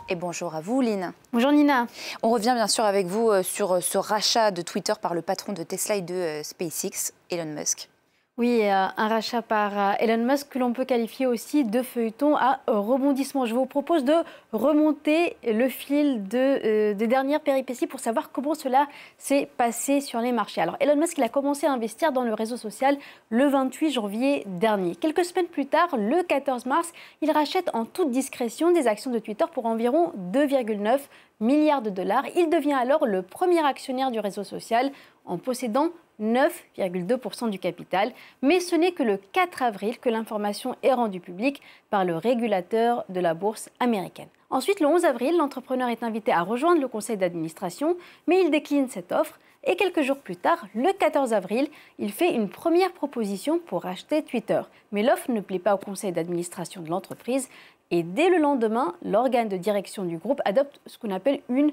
Et bonjour à vous, Lynn. Bonjour Nina. On revient bien sûr avec vous sur ce rachat de Twitter par le patron de Tesla et de SpaceX, Elon Musk. Oui, un rachat par Elon Musk que l'on peut qualifier aussi de feuilleton à rebondissement. Je vous propose de remonter le fil des dernières péripéties pour savoir comment cela s'est passé sur les marchés. Alors Elon Musk il a commencé à investir dans le réseau social le 28 janvier dernier. Quelques semaines plus tard, le 14 mars, il rachète en toute discrétion des actions de Twitter pour environ 2,9 milliards de dollars. Il devient alors le premier actionnaire du réseau social en possédant 9,2% du capital. Mais ce n'est que le 4 avril que l'information est rendue publique par le régulateur de la bourse américaine. Ensuite, le 11 avril, l'entrepreneur est invité à rejoindre le conseil d'administration, mais il décline cette offre. Et quelques jours plus tard, le 14 avril, il fait une première proposition pour racheter Twitter. Mais l'offre ne plaît pas au conseil d'administration de l'entreprise. Et dès le lendemain, l'organe de direction du groupe adopte ce qu'on appelle une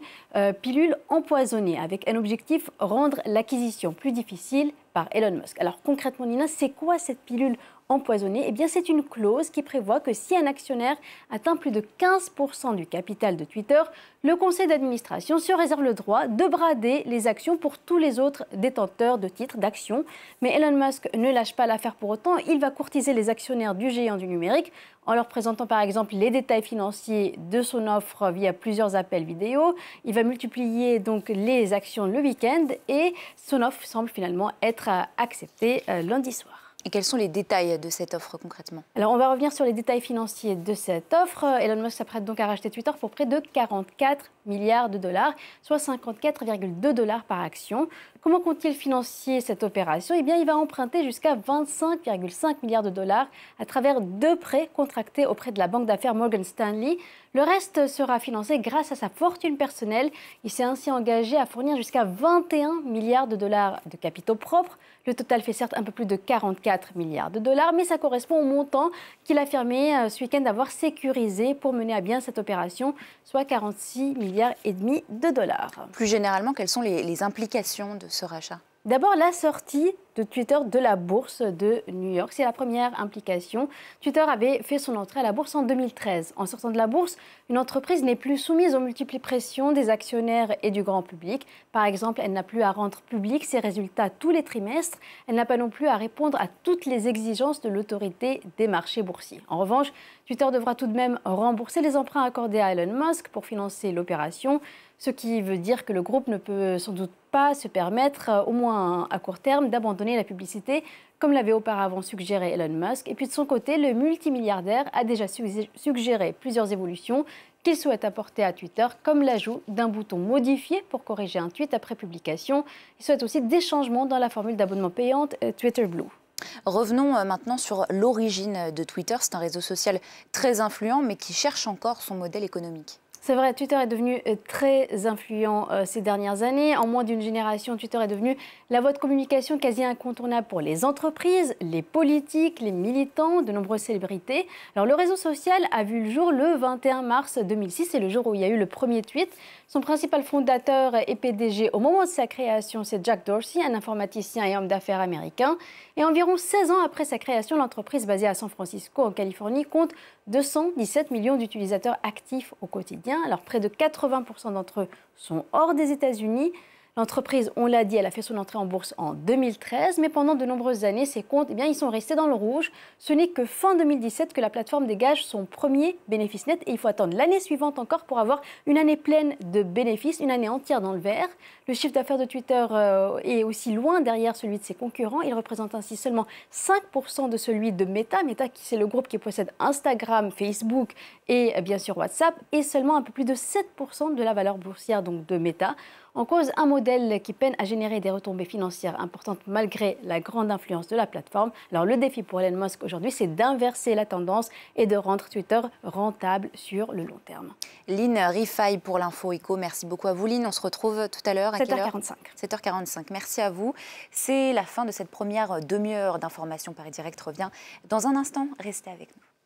pilule empoisonnée, avec un objectif, rendre l'acquisition plus difficile par Elon Musk. Alors concrètement, Nina, c'est quoi cette pilule empoisonnée? Eh bien, c'est une clause qui prévoit que si un actionnaire atteint plus de 15% du capital de Twitter, le conseil d'administration se réserve le droit de brader les actions pour tous les autres détenteurs de titres d'actions. Mais Elon Musk ne lâche pas l'affaire pour autant. Il va courtiser les actionnaires du géant du numérique en leur présentant par exemple les détails financiers de son offre via plusieurs appels vidéo. Il va multiplier donc les actions le week-end et son offre semble finalement être acceptée lundi soir. Et quels sont les détails de cette offre concrètement? Alors, on va revenir sur les détails financiers de cette offre. Elon Musk s'apprête donc à racheter Twitter pour près de 44 milliards de dollars, soit 54,2 dollars par action. Comment compte-t-il financer cette opération? Eh bien, il va emprunter jusqu'à 25,5 milliards de dollars à travers 2 prêts contractés auprès de la banque d'affaires Morgan Stanley. Le reste sera financé grâce à sa fortune personnelle. Il s'est ainsi engagé à fournir jusqu'à 21 milliards de dollars de capitaux propres. Le total fait certes un peu plus de 44 milliards de dollars, mais ça correspond au montant qu'il a affirmé ce week-end avoir sécurisé pour mener à bien cette opération, soit 46 milliards et demi de dollars. Plus généralement, quelles sont les implications de ce rachat? D'abord, la sortie de Twitter de la bourse de New York. C'est la première implication. Twitter avait fait son entrée à la bourse en 2013. En sortant de la bourse, une entreprise n'est plus soumise aux multiples pressions des actionnaires et du grand public. Par exemple, elle n'a plus à rendre public ses résultats tous les trimestres. Elle n'a pas non plus à répondre à toutes les exigences de l'autorité des marchés boursiers. En revanche, Twitter devra tout de même rembourser les emprunts accordés à Elon Musk pour financer l'opération, ce qui veut dire que le groupe ne peut sans doute pas se permettre, au moins à court terme, d'abandonner la publicité, comme l'avait auparavant suggéré Elon Musk. Et puis de son côté, le multimilliardaire a déjà suggéré plusieurs évolutions qu'il souhaite apporter à Twitter, comme l'ajout d'un bouton modifié pour corriger un tweet après publication. Il souhaite aussi des changements dans la formule d'abonnement payante Twitter Blue. Revenons maintenant sur l'origine de Twitter. C'est un réseau social très influent, mais qui cherche encore son modèle économique. C'est vrai, Twitter est devenu très influent ces dernières années. En moins d'une génération, Twitter est devenu la voie de communication quasi incontournable pour les entreprises, les politiques, les militants, de nombreuses célébrités. Alors, le réseau social a vu le jour le 21 mars 2006, c'est le jour où il y a eu le premier tweet. Son principal fondateur et PDG au moment de sa création, c'est Jack Dorsey, un informaticien et homme d'affaires américain. Et environ 16 ans après sa création, l'entreprise basée à San Francisco, en Californie, compte 217 millions d'utilisateurs actifs au quotidien. Alors, près de 80% d'entre eux sont hors des États-Unis. L'entreprise, on l'a dit, elle a fait son entrée en bourse en 2013, mais pendant de nombreuses années, ses comptes, ils sont restés dans le rouge. Ce n'est que fin 2017 que la plateforme dégage son premier bénéfice net et il faut attendre l'année suivante encore pour avoir une année pleine de bénéfices, une année entière dans le vert. Le chiffre d'affaires de Twitter est aussi loin derrière celui de ses concurrents. Il représente ainsi seulement 5% de celui de Meta. Meta, c'est le groupe qui possède Instagram, Facebook et bien sûr WhatsApp, et seulement un peu plus de 7% de la valeur boursière donc, de Meta. En cause, un modèle qui peine à générer des retombées financières importantes malgré la grande influence de la plateforme. Alors le défi pour Elon Musk aujourd'hui, c'est d'inverser la tendance et de rendre Twitter rentable sur le long terme. Lynn Rifaille pour l'Info Éco. Merci beaucoup à vous, Lynn. On se retrouve tout à l'heure. À 7h45. 7h45. Merci à vous. C'est la fin de cette première demi-heure d'information. Paris Direct revient dans un instant. Restez avec nous.